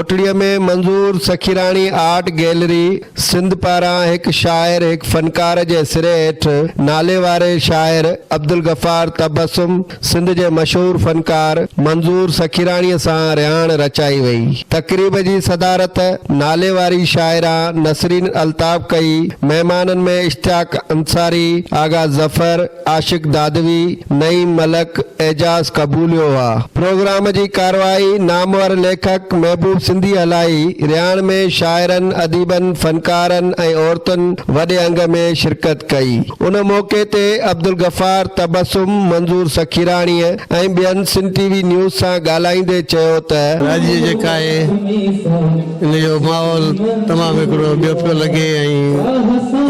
कोटड़ीअ में मंज़ूर सखीराणी art gallery Sindh पारां एक शाइर एक फनकार जे सिरे हेठि नाले वारे शाइर अब्दुल गफ़ार तबस्सुम सिंध जे मशहूर फनकार मंज़ूर सखीराणीअ सां रिहाण रचाई वई। तक़रीब जी सदारत नाले वारी शाइरा नसरीन अल्ताफ़ कई। मेहमाननि में इश्तियाक अंसारी, आगा ज़फ़र, आशिक दादवी, नईम मलक, एजाज कबूलियो हुआ। प्रोग्राम जी कार्रवाई नामवर लेखक महबूब सिंधी हलाई। रिहाण में शाइरनि, अदीबनि, फनकारनि ऐं औरतुनि वॾे अंग में शिरकत कई। उन मौक़े ते अब्दुल गफ़ार तबस्सुम मंज़ूर सखीराणीअ ऐं ॿियनि सिंध टीवी न्यूज़ सां ॻाल्हाईंदे चयो त अॼु जेका आहे इन जो माहौल तमामु हिकिड़ो ॿियो पियो लॻे ऐं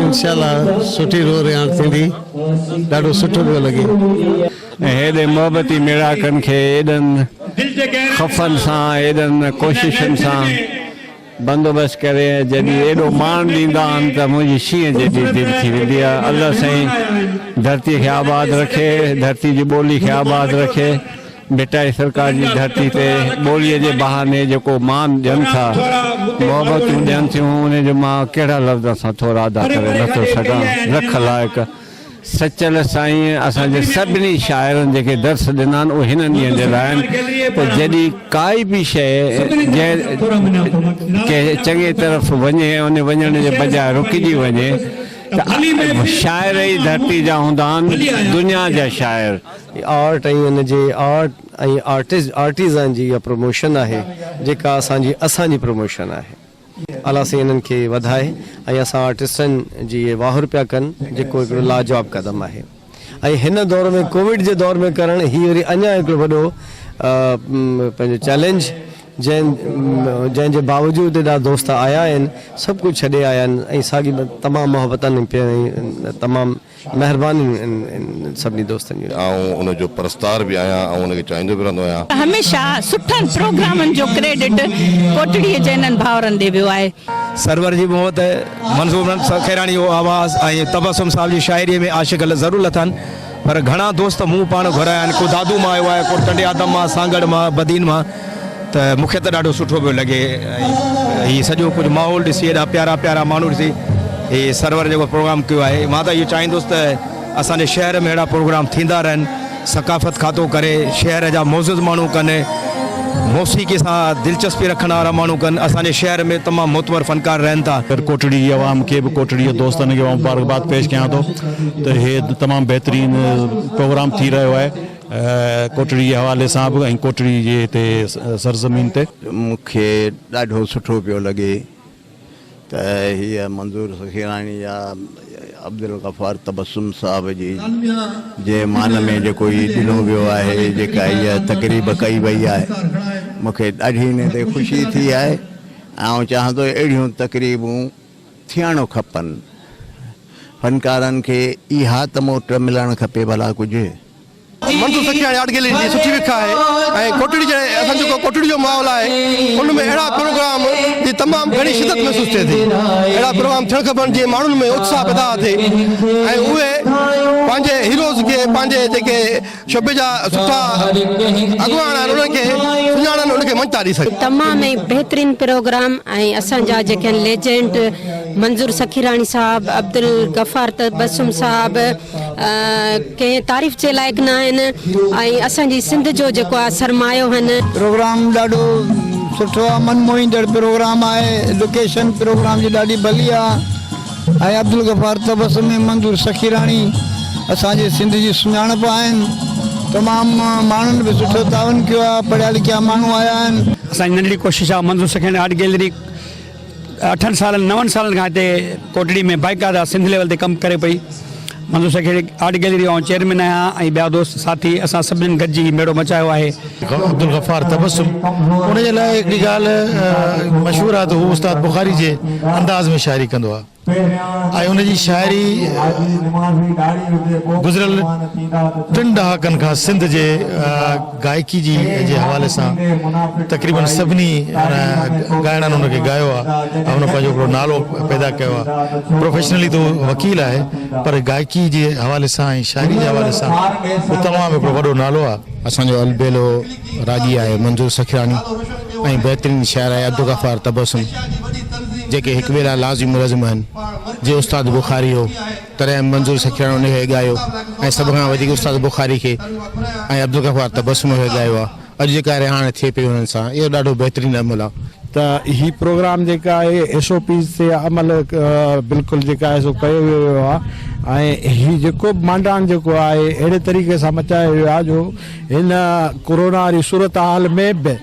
इंशाअल्लाह सुठी रिहाण थींदी, ॾाढो सुठो पियो लॻे। हेॾे मोहबती मेड़ाकनि खे एॾनि ख़फ़नि सां एॾनि कोशिशुनि सां बंदोबस्तु करे जॾहिं एॾो मान ॾींदा आहिनि त मुंहिंजी शींहं जहिड़ी दिलि थी वेंदी आहे। अल्लाह साईं धरती खे आबाद रखे, धरती जी ॿोली खे आबाद रखे। बेटाई सरकार जी धरती ते ॿोलीअ जे बहाने जेको मान ॾियनि था, मोहबतूं ॾियनि थियूं, उन जो मां कहिड़ा लफ़्ज़ सां थोरा अदा करे नथो सघां। लख लाइक़ सचल साईं असांजे सभिनी शाइरनि जेके दर्स ॾिना आहिनि उहे हिन ॾींहंनि जे लाइ आहिनि। त जॾहिं काई बि शइ कंहिं चङे तरफ़ वञे, उन वञण जे बजाए रुकिजी वञे त शाइर ई धरती जा हूंदा आहिनि, दुनिया जा शाइर। आर्ट ऐं उनजे आर्ट ऐं आर्टिज़न जी इहा प्रमोशन आहे जेका असांजी प्रमोशन आहे। अलाह साईं इन्हनि खे वधाए ऐं असां आर्टिस्टनि जी वाहुर पिया कनि, जेको हिकिड़ो लाजवाब क़दम आहे। ऐं हिन दौर में कोविड जे दौर में करणु हीअ वरी अञा हिकिड़ो वॾो पंहिंजो चैलेंज, जंहिंजे बावजूदि एॾा दोस्त आया आहिनि, सभु कुझु छॾे आया आहिनि ऐं साॻी तमामु मोहबतनि तमामु महिरबानी सभिनी दोस्तनि जी। ऐं उनजो परस्तार बि आहियां ऐं उनखे चाहींदो बि रहंदो आहियां। हमेशह सुठनि प्रोग्रामनि जो क्रेडिट कोटड़ीअ जे इन्हनि भाउरनि ॾे वियो आहे। सरवर जी मोहत, मंज़ूर सखीराणी जो आवाज़ ऐं तबस्सुम साहिब जी शाइरीअ में आशिक़ ज़रूरु लथनि, पर घणा दोस्त मूं पाण घुराया आहिनि। को दादू मां आयो आहे, को टंडे आदम मां, सांगड़ मां, बदीन मां। त मूंखे त ॾाढो सुठो पियो लॻे। हीअ सॼो कुझु माहौल ॾिसी, एॾा प्यारा प्यारा माण्हू ॾिसी हीअ सरवर जेको प्रोग्राम कयो आहे, मां त इहो चाहींदुसि त असांजे शहर में अहिड़ा प्रोग्राम थींदा रहनि। सकाफ़त खातो करे शहर जा मोज़िज़ माण्हू कनि, मौसीक़ी सां दिलचस्पी रखण वारा माण्हू कनि। असांजे शहर में तमामु मोतबर फनकार रहनि था। कोटड़ी जी आवाम खे बि, कोटड़ी दोस्तनि खे मुबारकबाद पेश कयां थो त इहे तमामु बहितरीनु प्रोग्राम थी रहियो आहे कोटड़ी जे हवाले सां बि ऐं कोटड़ी जे हिते सरज़मीन ते। मूंखे ॾाढो सुठो पियो लॻे त हीअ मंज़ूर सखीराणी या अब्दुल गफ़ार तबस्सुम साहब जी जे मान में जेको हीअ ॾिनो वियो आहे, जेका हीअ तक़रीब कई वई आहे, मूंखे ॾाढी हिन ते ख़ुशी थी आहे। ऐं चाहियां थो अहिड़ियूं तक़रीबूं थियणु खपनि। फनकारनि खे इहा त मोट मिलणु खपे भला कुझु। मंज़ूर सखीराणी आर्ट गैलरी जी सुठी विख आहे ऐं कोटड़ी जे असां जेको कोटड़ी जो माहौल आहे उन में अहिड़ा प्रोग्राम जी तमामु घणी शिदत महसूसु थिए थी। अहिड़ा प्रोग्राम थियणु खपनि जीअं माण्हुनि में उत्साह पैदा थिए ऐं उहे पंहिंजे हीरोज़ खे, पंहिंजे जेके शोबे जा सुठा अॻुवान आहिनि उन्हनि खे सुञाणनि, उनखे मंच था ॾेई सघनि। तमामु बहितरीनु प्रोग्राम ऐं असांजा जेके लेजेंड मंज़ूर सखीराणी साहब, अब्दुल गफ़ार तबस्सुम साहब कंहिं तारीफ़ जे लाइक़ न आहिनि ऐं असांजी सिंध जो जेको आहे सरमायो आहिनि। प्रोग्राम ॾाढो सुठो आहे, मनमोहींदड़ प्रोग्राम आहे। लोकेशन प्रोग्राम जी ॾाढी भली आहे ऐं अब्दुल गफ़ार तबस्सुम में मंज़ूर सखीराणी असांजे सिंध जी सुञाणप आहिनि। तमामु माण्हुनि बि सुठो तावन कयो आहे, पढ़िया लिखिया माण्हू आया आहिनि। असांजी नंढड़ी कोशिशि आहे मंज़ूर सखीराणी आर्ट गैलरी 8 सालनि 9 सालनि खां हिते कोटड़ी में बाक़ाइदा सिंध लेवल ते कमु करे पई। मंज़ूर सखीराणी आर्ट गैलरी ऐं चेयरमैन आहियां ऐं ॿिया दोस्त साथी असां सभिनीनि गॾिजी मेड़ो मचायो आहे। अब्दुल गफ़ार तबस्सुम उनजे लाइ हिकिड़ी ॻाल्हि मशहूरु आहे त हू उस्ताद बुखारी जे अंदाज़ में शाइरी कंदो आहे। ऐं उनजी शाइरी गुज़िरियल 3 ॾहाकनि खां सिंध जे गायकी जे हवाले सां तक़रीबन सभिनी ॻाइणनि हुनखे ॻायो आहे ऐं हुन पंहिंजो हिकिड़ो नालो पैदा कयो आहे। प्रोफेशनली तो वकील आहे पर गायकी जे हवाले सां ऐं शाइरी जे हवाले सां उहो तमामु हिकिड़ो वॾो नालो आहे। असांजो अलबेलो रागी आहे मंजूर सखरानी ऐं बहितरीनु शाइर आहे अब्दुल गफ़ार तबसुम, जेके हिकु वेला लाज़िम मुलज़िम आहिनि। जे उस्ताद बुखारी हो तॾहिं मंजूर सखरानी उनखे ॻायो ऐं सभ खां वधीक उस्ताद बुखारी खे ऐं अब्दुल गफ़ार तबसुम खे ॻायो आहे। अॼु जेका रिहाण थिए पई हुननि सां इहो ॾाढो बहितरीनु अमल आहे। त ही प्रोग्राम जेका आहे SOP ते अमल बिल्कुलु जेका आहे सो कयो वियो आहे ऐं ही जेको मांडाण जेको आहे अहिड़े तरीक़े सां मचायो वियो आहे जो हिन कोरोना वारी सूरत हाल में बि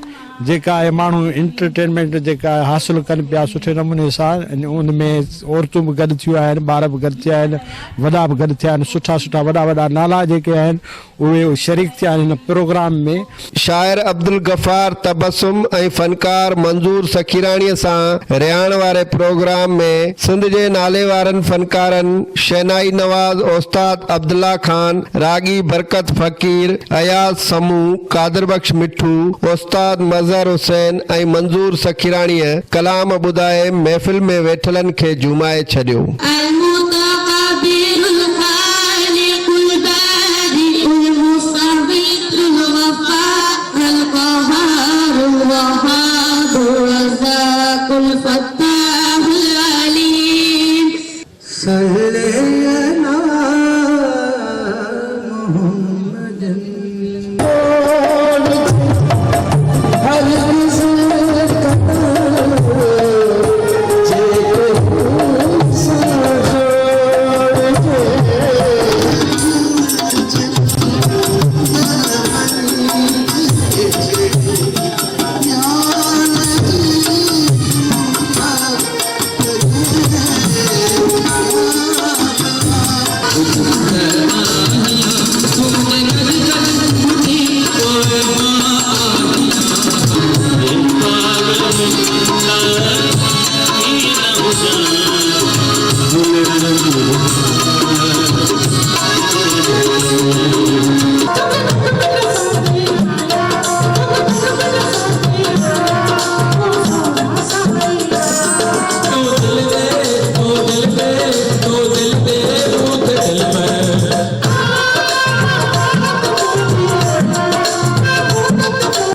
जेका आहे माण्हू इंटरटेनमेंट जेका आहे हासिलु कनि पिया सुठे नमूने सां। उन में औरतूं बि गॾु थियूं आहिनि, ॿार बि गॾु थिया आहिनि, वॾा बि गॾु थिया आहिनि। सुठा सुठा वॾा वॾा नाला जेके आहिनि उहे शरीक थिया आहिनि हिन प्रोग्राम में। शाइर अब्दुल गफ़ार तबसुम ऐं फ़नकार मंजूर सखीराणीअ सां रिहाण वारे प्रोग्राम में सिंध जे नाले वारनि फ़नकारनि शहनाई नवाज़ उस्ताद अब्दुल्ला खान, रागी बरकत फ़कीर, अयाज़ समूह, कादिर बख्श मिठू, उस्ताद मज़हर हुसैन ऐं मंजूर सखीराणीअ कलाम ॿुधाए महफ़िल में वेठलनि खे झुमाए छॾियो।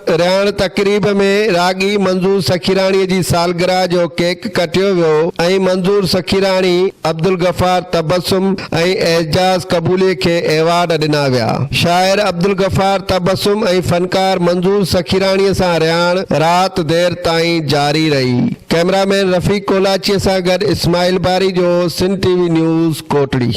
रिहाण तक़रीब में रागी मंजूर सखीराणीअ जी सालगिरह जो केक कटियो वियो ऐं मंजूर सखीराणी, अब्दुल गफ़ार तबसुम ऐं एजाज़ कबूली खे एवार्ड ॾिना विया। शाइर अब्दुल गफ़ार तबसुम ऐं फ़नकार मंजूर सखीराणीअ सां रिहाण राति देर ताईं जारी रही। कैमरामैन रफ़ीक कोलाचीअ सां गॾु इस्माइल बारी जो सिंध TV न्यूज़ कोटड़ी।